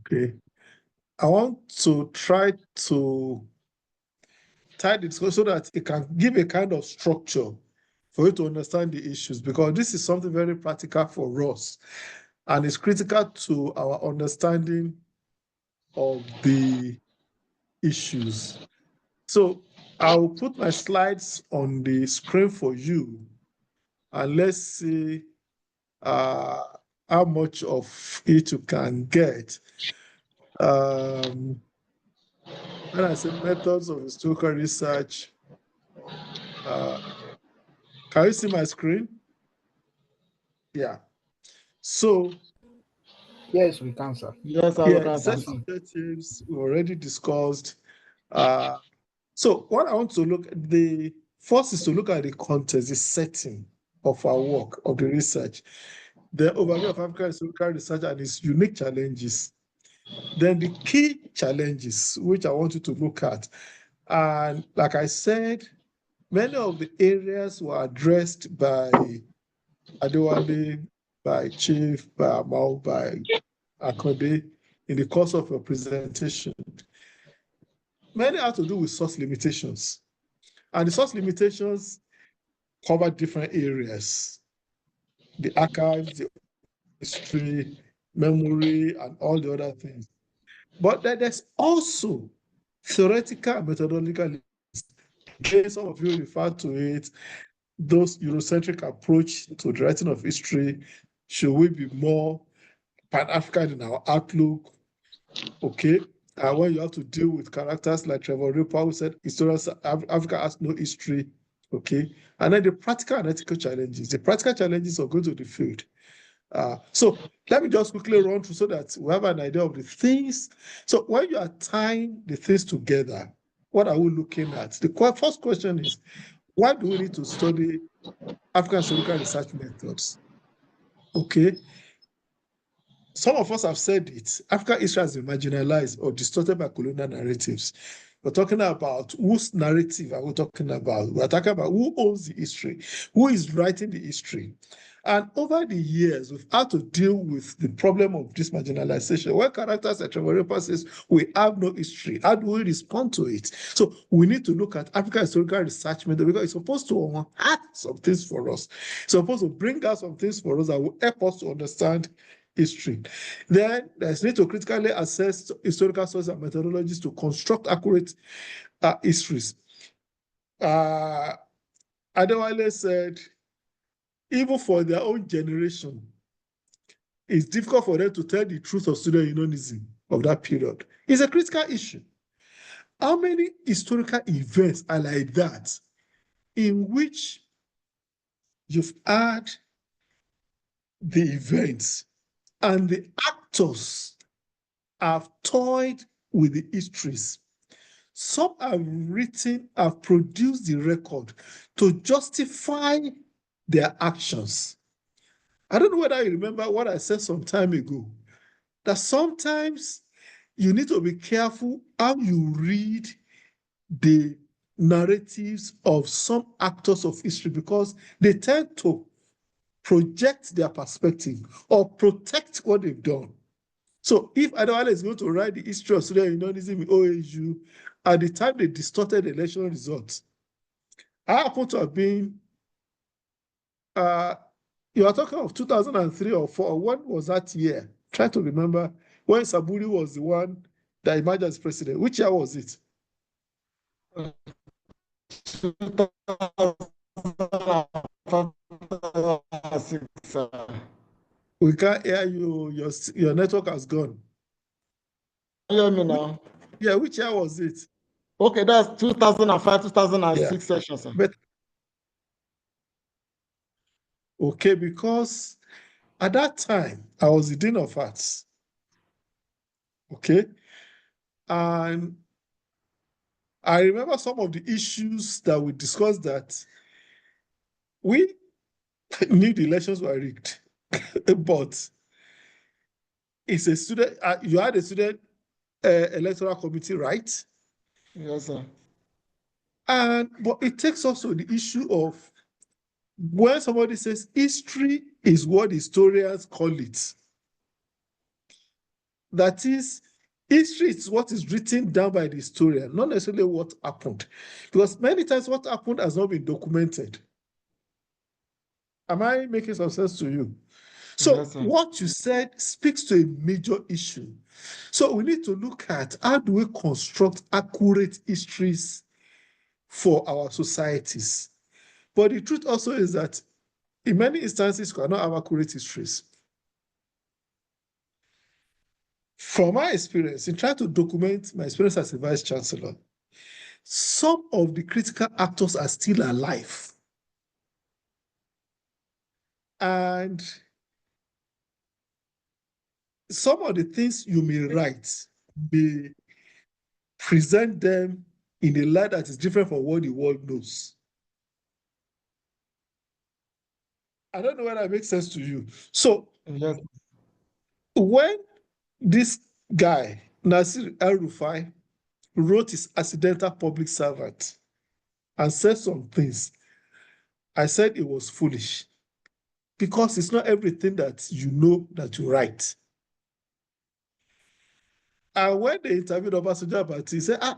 Okay. I want to try to tie it so that it can give a kind of structure for you to understand the issues, because this is something very practical for us and it's critical to our understanding of the issues. So I'll put my slides on the screen for you and let's see uh, how much of it you can get. When I say methods of historical research, uh, can you see my screen? Yeah. So, Yes, we can, sir. Yes, I yeah, can set see. objectives we already discussed. So, what I want to look at, the first is to look at the context, the setting of our work, of the research, the overview of African historical research and its unique challenges. Then the key challenges, which I want you to look at. And like I said, many of the areas were addressed by Adewale, by Chief, by Amal, by Akode in the course of your presentation. Many had to do with source limitations. And the source limitations cover different areas. The archives, the history, memory, and all the other things. But then there's also theoretical and methodological. Again, some of you refer to it, those Eurocentric approach to the writing of history. Should we be more Pan-African in our outlook? Okay. When you have to deal with characters like Trevor Ripper, who said historians, Africa has no history. Okay. And then the practical and ethical challenges. The practical challenges of going to the field. So let me just quickly run through so that we have an idea of the things. So when you are tying the things together, what are we looking at? The first question is, why do we need to study African historical research methods? Okay. Some of us have said it. African history has been marginalized or distorted by colonial narratives. We're talking about whose narrative are we talking about? We're talking about who owns the history, who is writing the history. And over the years, we've had to deal with the problem of this marginalization. Where characters like Trevor Ripper says, we have no history. How do we respond to it? So we need to look at African historical research method because it's supposed to add some things for us. It's supposed to bring out some things for us that will help us to understand history. Then there's need to critically assess historical sources and methodologies to construct accurate histories. Adewale said, even for their own generation, it's difficult for them to tell the truth of student unionism of that period. It's a critical issue. How many historical events are like that in which you've had the events and the actors have toyed with the histories? Some have produced the record to justify their actions. I don't know whether you remember what I said some time ago, that sometimes you need to be careful how you read the narratives of some actors of history because they tend to project their perspective or protect what they've done. So if Adewale is going to write the history of student unionism in OAU, at the time they distorted the election results, I happen to have been, you are talking of 2003 or 4, when was that year? Try to remember when Saburi was the one that emerged as president. Which year was it? 2006. We can't hear you. Your network has gone. Hear me now? Yeah, which year was it? Okay, that's 2005, 2006 Yeah. session, sir. But okay, because at that time I was the Dean of Arts. Okay. And I remember some of the issues that we discussed that we knew the elections were rigged, but it's a student, you had a student electoral committee, right? Yes, sir. But it takes us to the issue of when somebody says history is what historians call it. That is, history is what is written down by the historian, not necessarily what happened. Because many times what happened has not been documented. Am I making some sense to you? So Yes, sir. what you said speaks to a major issue. So we need to look at how do we construct accurate histories for our societies. But the truth also is that in many instances, we cannot have accurate histories. From my experience, in trying to document my experience as a vice chancellor, some of the critical actors are still alive. And some of the things you may write may present them in a light that is different from what the world knows. I don't know whether that makes sense to you. So Yes. when this guy, Nasir El-Rufai, wrote his accidental public servant and said some things, I said it was foolish because it's not everything that you know that you write. And when they interviewed Obasanjo about it,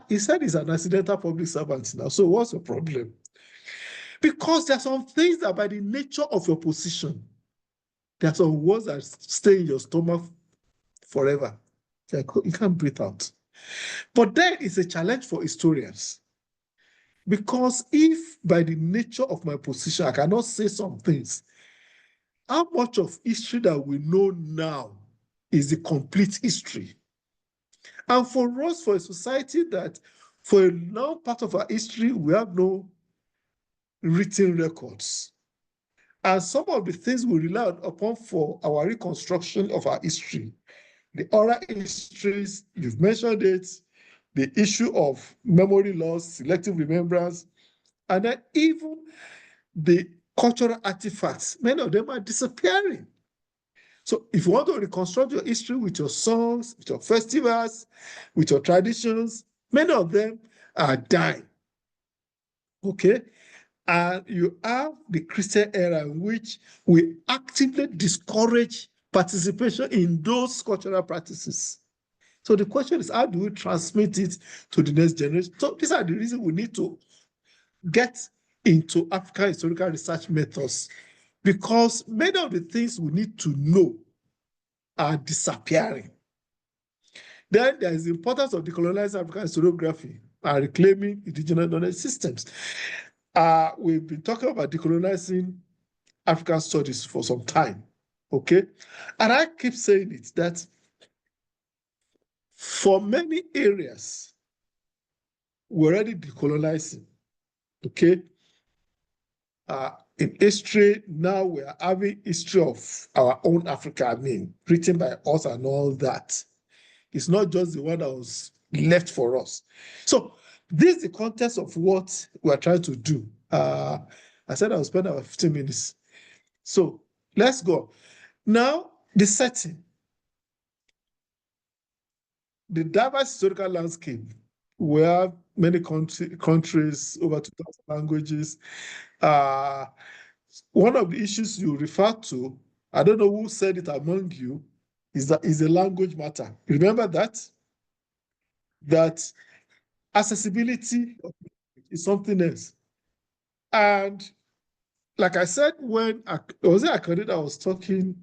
he said he's an accidental public servant now. So what's the problem? Because there are some things that by the nature of your position, there are some words that stay in your stomach forever. You can't breathe out. But then it's a challenge for historians. Because if by the nature of my position, I cannot say some things, how much of history that we know now is the complete history? And for us, for a society that for a long part of our history, we have no written records. And some of the things we rely upon for our reconstruction of our history, the oral histories, you've mentioned it, the issue of memory loss, selective remembrance, and then even the cultural artifacts, many of them are disappearing. So if you want to reconstruct your history with your songs, with your festivals, with your traditions, many of them are dying. Okay? And you have the Christian era in which we actively discourage participation in those cultural practices. So the question is, how do we transmit it to the next generation? So these are the reasons we need to get into African historical research methods, because many of the things we need to know are disappearing. Then there is the importance of decolonizing African historiography and reclaiming indigenous knowledge systems. We've been talking about decolonizing African studies for some time, okay? And I keep saying it, that for many areas, we're already decolonizing, okay? In history, now we are having history of our own Africa, written by us and all that. It's not just the one that was left for us. So this is the context of what we're trying to do. I said I'll spend about 15 minutes. So let's go. Now, the setting. The diverse historical landscape. We have many countries, over 2,000 languages. One of the issues you refer to, I don't know who said it among you, is a language matter. Remember that? That accessibility is something else. And like I said, when was it Akadeda I was talking,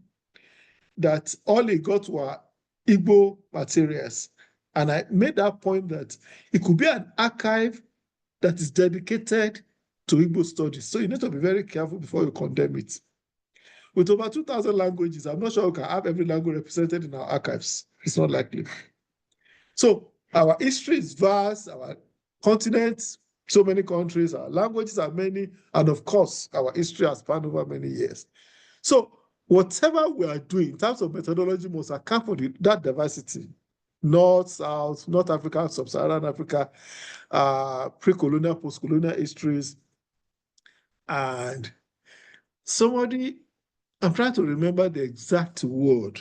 that all he got were Igbo materials. And I made that point that it could be an archive that is dedicated to Igbo studies. So you need to be very careful before you condemn it. With over 2,000 languages, I'm not sure we can have every language represented in our archives. It's not likely. So our history is vast, our continents, so many countries, our languages are many, and of course, our history has spanned over many years. So whatever we are doing in terms of methodology must account for that diversity. North, South, North Africa, Sub-Saharan Africa, pre-colonial, post-colonial histories. And somebody, I'm trying to remember the exact word.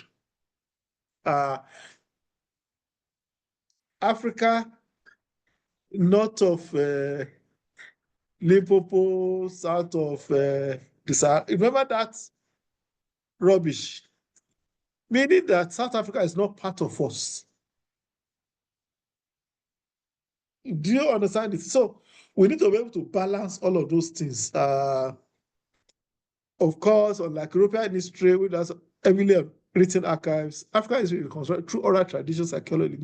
Africa, north of Limpopo, south of the Sahara. Remember that rubbish? meaning that South Africa is not part of us. Do you understand it? So we need to be able to balance all of those things. Of course, unlike European history, which has heavily written archives, African history is constructed through oral traditions, archaeology.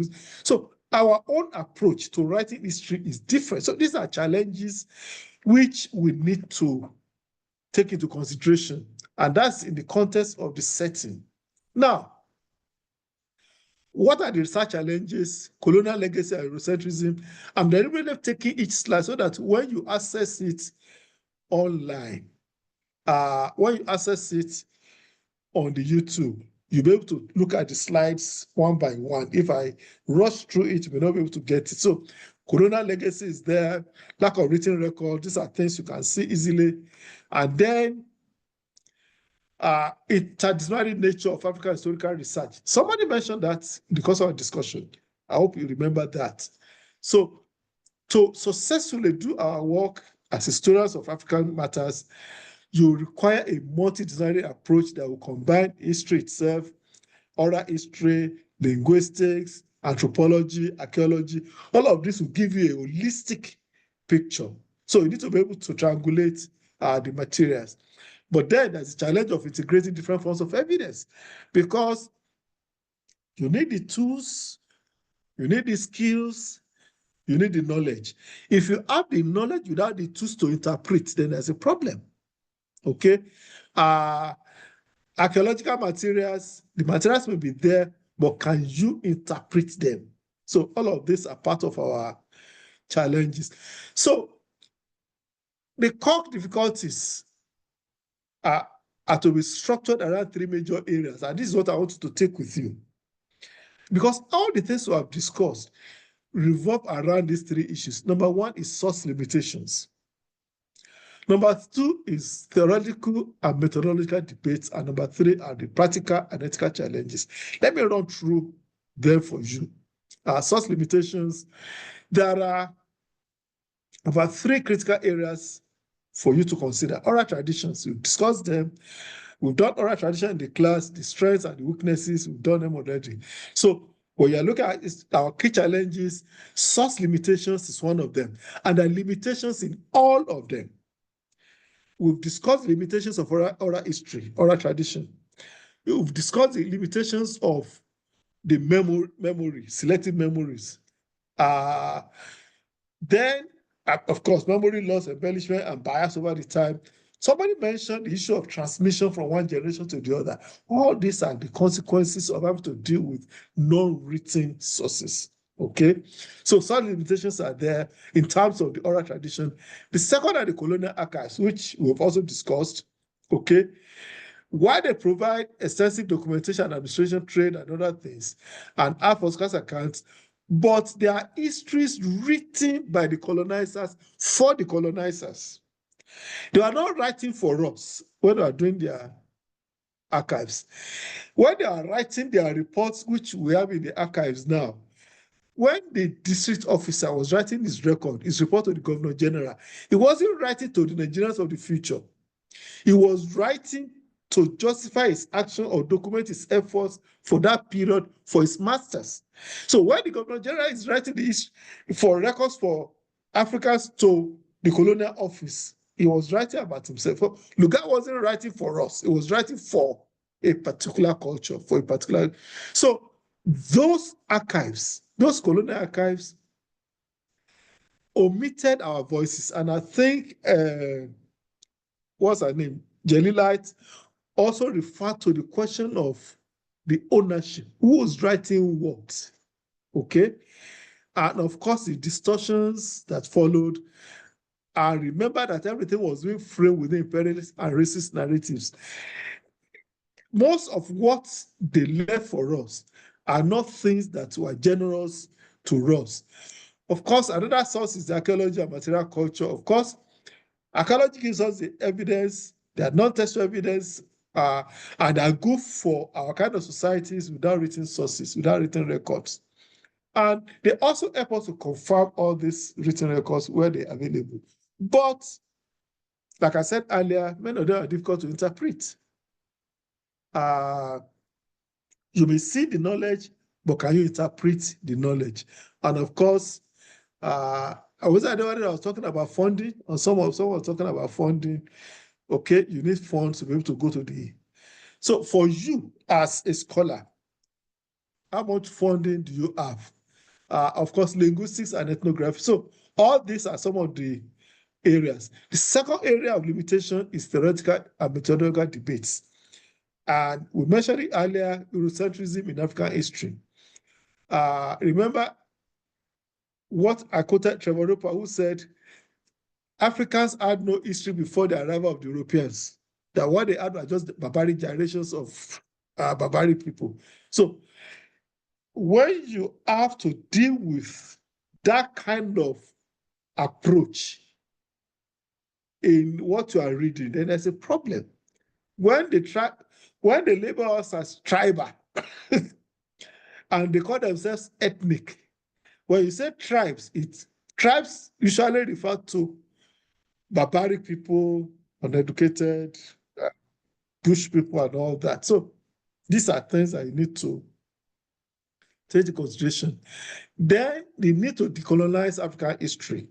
So our own approach to writing history is different. So these are challenges which we need to take into consideration, and that's in the context of the setting. Now, what are the research challenges, colonial legacy and Eurocentrism? I'm deliberately taking each slide so that when you access it online, when you access it on the YouTube, you'll be able to look at the slides one by one. If I rush through it, you may not be able to get it. So colonial legacy is there, lack of written record. These are things you can see easily. And then interdisciplinary nature of African historical research. Somebody mentioned that in the course of our discussion. I hope you remember that. So to successfully do our work as historians of African matters, you require a multidisciplinary approach that will combine history itself, oral history, linguistics, anthropology, archaeology. All of this will give you a holistic picture. So you need to be able to triangulate the materials. But then there's a challenge of integrating different forms of evidence, because you need the tools, you need the skills, you need the knowledge. If you have the knowledge without the tools to interpret, then there's a problem. Okay? Archaeological materials, the materials may be there, but can you interpret them? So all of these are part of our challenges. So the core difficulties are to be structured around three major areas. And this is what I want to take with you. Because all the things we have discussed revolve around these three issues. Number one is source limitations. Number two is theoretical and methodological debates. And number three are the practical and ethical challenges. Let me run through them for you. Source limitations. There are about three critical areas for you to consider. Oral traditions, we've discussed them. We've done oral tradition in the class, the strengths and the weaknesses, we've done them already. So what you're looking at is our key challenges. Source limitations is one of them. And there are limitations in all of them. We've discussed the limitations of oral history, oral tradition. We've discussed the limitations of the memory, selective memories. Then, of course, memory loss, embellishment, and bias over the time. Somebody mentioned the issue of transmission from one generation to the other. All these are the consequences of having to deal with non-written sources. Okay, so some limitations are there in terms of the oral tradition. The second are the colonial archives, which we've also discussed. Okay, while they provide extensive documentation, administration, trade, and other things, and have first-class accounts, but they are histories written by the colonizers for the colonizers. They are not writing for us when they are doing their archives. When they are writing their reports, which we have in the archives now, when the district officer was writing his report to the Governor General, he wasn't writing to the Nigerians of the future. He was writing to justify his action or document his efforts for that period for his masters. So when the Governor General is writing this for records for Africans to the colonial office, he was writing about himself. Lugard wasn't writing for us. He was writing for a particular culture, for a particular. So those archives, those colonial archives, omitted our voices. And I think, what's her name? Jelilite also referred to the question of the ownership. Who was writing what? Okay? And of course, the distortions that followed. And remember that everything was being framed within imperialist and racist narratives. Most of what they left for us are not things that were generous to us. Of course, another source is the archaeology and material culture. Of course, archaeology gives us the evidence, they are non-textual evidence, and are good for our kind of societies without written sources, without written records. And they also help us to confirm all these written records where they're available. But, like I said earlier, many of them are difficult to interpret. You may see the knowledge, but can you interpret the knowledge? And of course, I was talking about funding, or someone was talking about funding. Okay, you need funds to be able to go to the. So for you as a scholar, how much funding do you have? Of course, linguistics and ethnography. So all these are some of the areas. The second area of limitation is theoretical and methodological debates. And we mentioned it earlier, Eurocentrism in African history. Remember what I quoted Trevor Roper, who said, Africans had no history before the arrival of the Europeans. That what they had were just the barbaric generations of barbaric people. So when you have to deal with that kind of approach in what you are reading, then there's a problem. When they label us as tribal and they call themselves ethnic, when you say tribes, tribes usually refer to barbaric people, uneducated, bush people, and all that. So these are things that you need to take into consideration. Then they need to decolonize African history.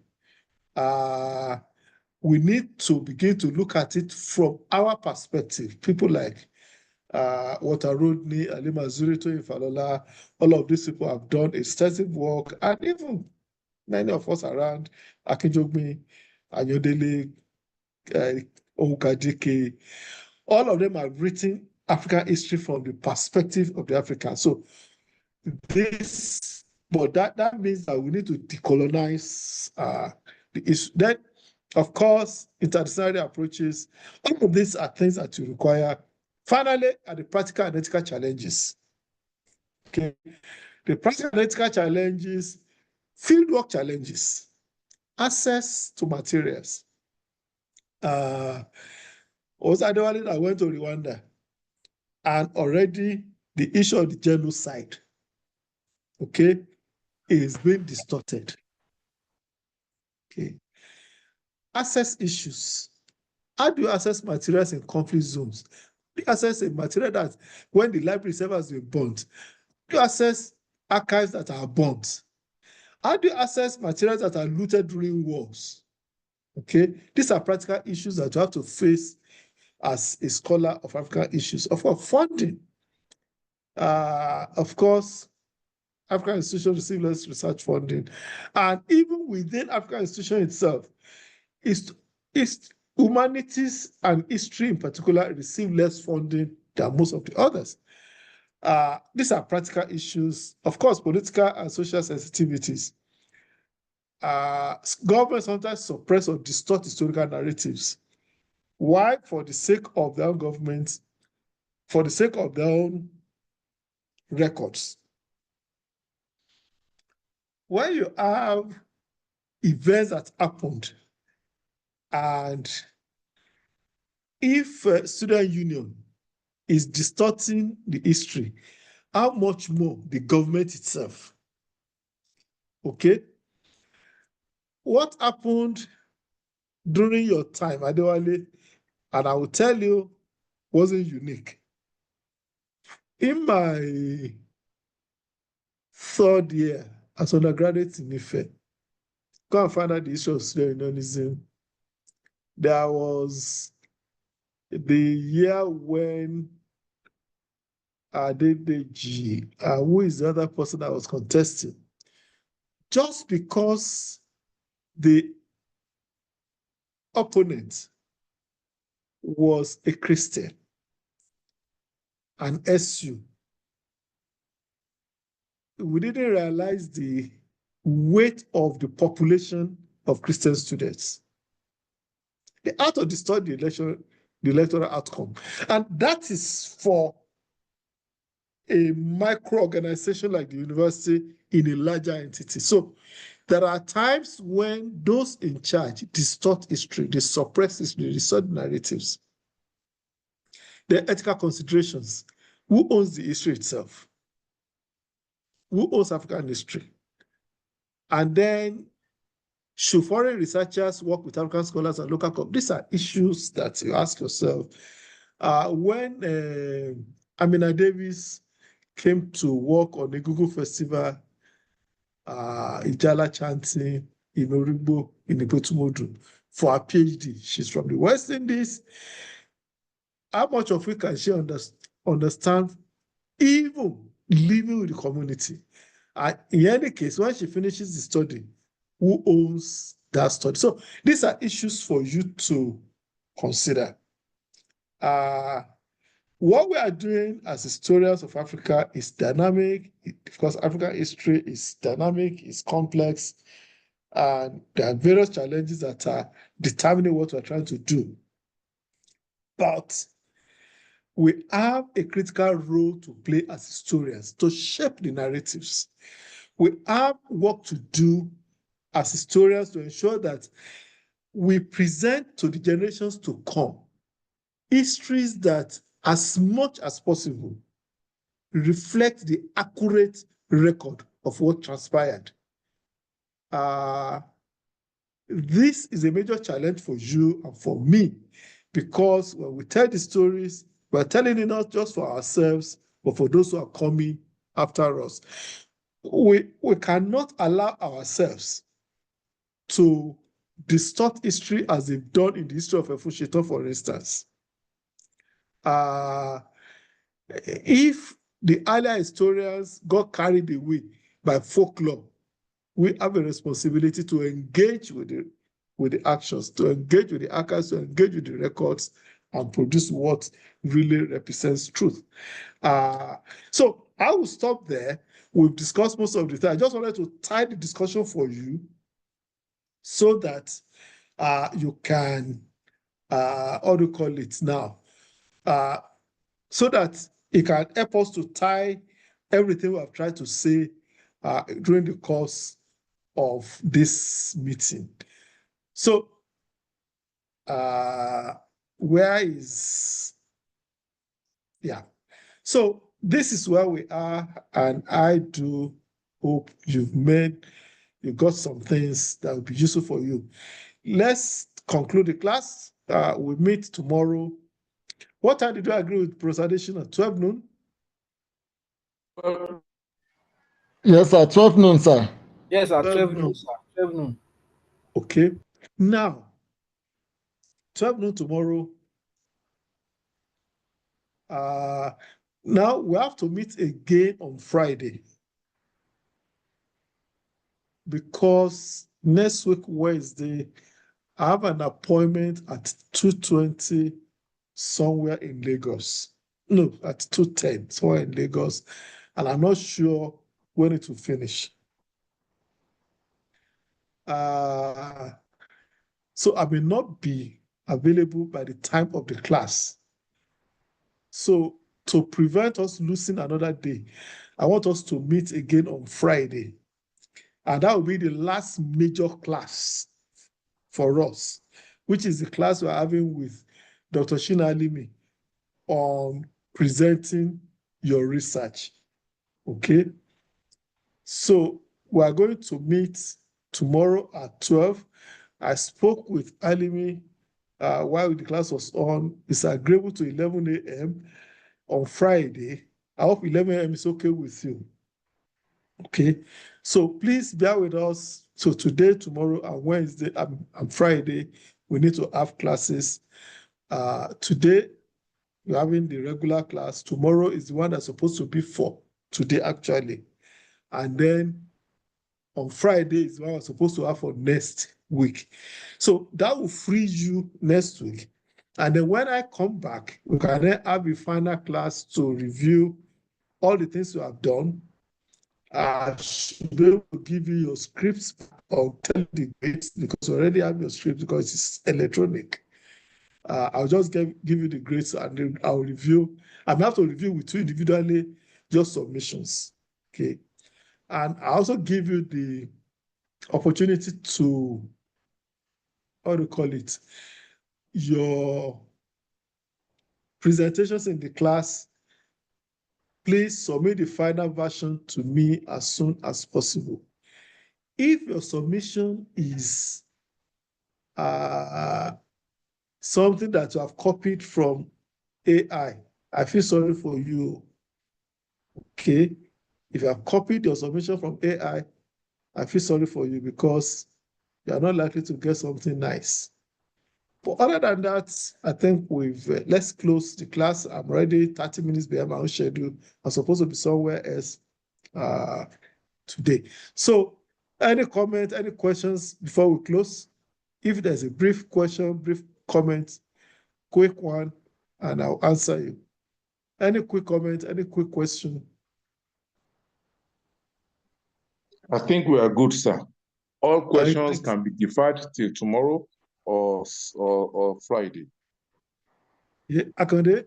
We need to begin to look at it from our perspective. People like Walter Rodney, Halima Zuri, Toyin Falola, all of these people have done extensive work, and even many of us around, Akinjogmi, Ayodele, Oukajike, all of them have written African history from the perspective of the African. So that means that we need to decolonize the issue. Then, of course, interdisciplinary approaches, all of these are things that you require. Finally, are the practical and ethical challenges. Okay, the practical and ethical challenges, fieldwork challenges, access to materials. I went to Rwanda, and already the issue of the genocide, okay, is being distorted. Okay, access issues. How do you access materials in conflict zones? Do you access a material that when the library itself has been burnt? Do you access archives that are burnt? How do you access materials that are looted during wars? Okay, these are practical issues that you have to face as a scholar of African issues. Of course, funding. Of course, African institutions receive less research funding. And even within African institution itself, humanities and history in particular receive less funding than most of the others. These are practical issues. Of course, political and social sensitivities. Governments sometimes suppress or distort historical narratives. Why? For the sake of their own government, for the sake of their own records. When you have events that happened, and if student union is distorting the history, how much more the government itself? Okay? What happened during your time, Adewale, and I will tell you, wasn't unique. In my third year as undergraduate in Ife, go and find out the issue of student unionism. There was the year when Adedeji, who is the other person that was contesting, just because the opponent was a Christian, an SU, we didn't realize the weight of the population of Christian students. They had to distort the electoral outcome. And that is for a micro-organization like the university in a larger entity. So there are times when those in charge distort history, they suppress history, they distort narratives. The ethical considerations. Who owns the history itself? Who owns African history? And then, should foreign researchers work with African scholars and local companies? These are issues that you ask yourself. When Amina Davis came to work on the Google Festival, Ijala chanting in Origbo, in Ibotumodu, for her PhD. She's from the West Indies. How much of it can she understand, even living with the community? In any case, when she finishes the study, who owns that study? So these are issues for you to consider. What we are doing as historians of Africa is dynamic, because African history is dynamic, it's complex, and there are various challenges that are determining what we're trying to do. But we have a critical role to play as historians to shape the narratives. We have work to do as historians to ensure that we present to the generations to come histories that, as much as possible, reflect the accurate record of what transpired. This is a major challenge for you and for me, because when we tell the stories, we're telling it not just for ourselves, but for those who are coming after us. We cannot allow ourselves to distort history as they've done in the history of Efusheto, for instance. If the earlier historians got carried away by folklore, we have a responsibility to engage with the actions, to engage with the archives, to engage with the records, and produce what really represents truth. So I will stop there. We've discussed most of the things. I just wanted to tie the discussion for you so that you can, how do you call it now? So that it can help us to tie everything we have tried to say during the course of this meeting. So, where is, yeah. So this is where we are, and I do hope you got some things that will be useful for you. Let's conclude the class. We meet tomorrow. What time did you agree with Professor Adesina? At 12 noon? Yes, sir. 12 noon, sir. Yes, sir. 12 12 noon, sir. 12 noon. Okay. Now, 12 noon tomorrow. Now we have to meet again on Friday, because next week, Wednesday, I have an appointment at 2:20 somewhere in Lagos. No, at 2:10 somewhere in Lagos, and I'm not sure when it will finish. So I may not be available by the time of the class. So to prevent us losing another day, I want us to meet again on Friday. And that will be the last major class for us, which is the class we're having with Dr. Shina Alimi on presenting your research. Okay? So we are going to meet tomorrow at 12. I spoke with Alimi while the class was on. It's agreeable to 11 a.m. on Friday. I hope 11 a.m. is okay with you. Okay, so please bear with us. So today, tomorrow, and Wednesday, and Friday, we need to have classes. Today, we're having the regular class. Tomorrow is the one that's supposed to be for today, actually. And then on Friday is the one we're supposed to have for next week. So that will free you next week. And then when I come back, we can then have a final class to review all the things you have done. I should be able to give you your scripts or tell you the grades, because you already have your script because it's electronic. I'll just give you the grades, and then I'll review. I may have to review with you individually your submissions. Okay. And I also give you the opportunity to, how do you call it, your presentations in the class. Please submit the final version to me as soon as possible. If your submission is something that you have copied from AI, I feel sorry for you. Okay. If you have copied your submission from AI, I feel sorry for you because you are not likely to get something nice. But other than that, I think let's close the class. I'm already 30 minutes behind my own schedule. I'm supposed to be somewhere else today. So any comment, any questions before we close? If there's a brief question, brief comment, quick one, and I'll answer you. Any quick comment, any quick question? I think we are good, sir. All questions can be deferred till tomorrow or Friday. Yeah, Akande,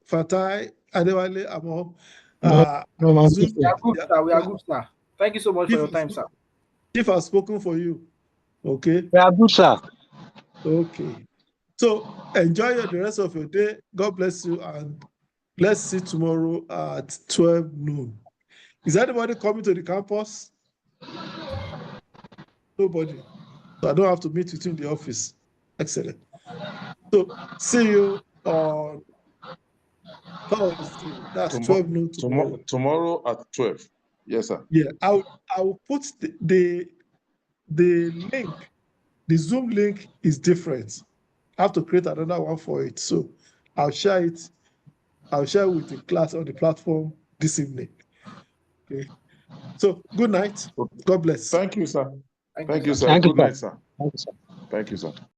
Fatai, Adewale, Amo. Zoom, We are good, sir. We are good, sir. Thank you so much for your time, sir. Chief has spoken for you. Okay. We are good, sir. Okay. So enjoy the rest of your day. God bless you, and let's see tomorrow at 12 noon. Is anybody coming to the campus? Nobody. So I don't have to meet with you in the office. Excellent. So see you on Thursday. That's 12 noon tomorrow. Tomorrow at 12. Yes, sir. Yeah, I'll put the link. The Zoom link is different. I have to create another one for it. So I'll share it. I'll share with the class on the platform this evening. Okay. So good night. God bless. Thank you, sir. Thank you, sir. Thank you, Good night, sir. sir. Thank you, sir.